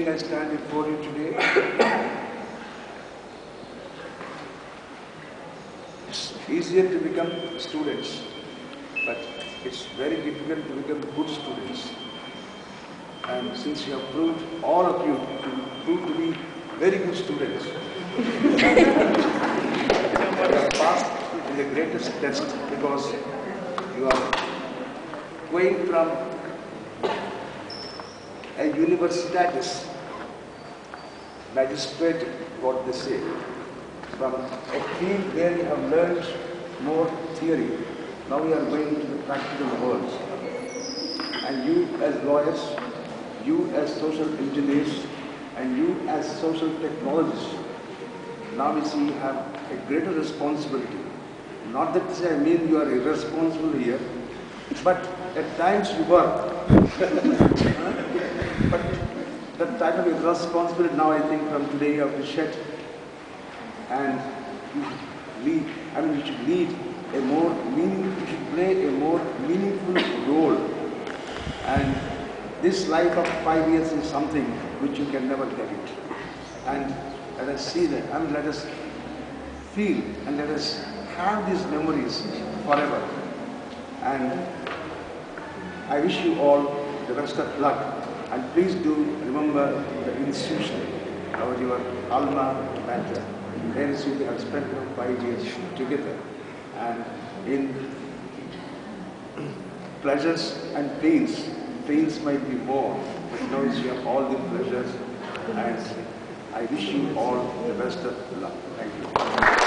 I stand before you today. It's easier to become students, but it's very difficult to become good students. And since you have proved, all of you, to be very good students, you have passed in the greatest test because you are going from a universitatis, magistrate, what they say, from a field where you have learned more theory. Now you are going into the practical world. And you as lawyers, you as social engineers, and you as social technologists, now you see you have a greater responsibility. Not that I mean you are irresponsible here, but at times you were. But that type of irresponsibility now I think from today you have to shed, and you should lead a more you should play a more meaningful role. And this life of 5 years is something which you can never get it. And let us see that, let us feel and let us have these memories forever. And I wish you all the best of luck. And please do remember the institution of your alma mater. Hence you have spent 5 years together. And in pleasures and pains might be more, but now you have all the pleasures. And I wish you all the best of luck. Thank you.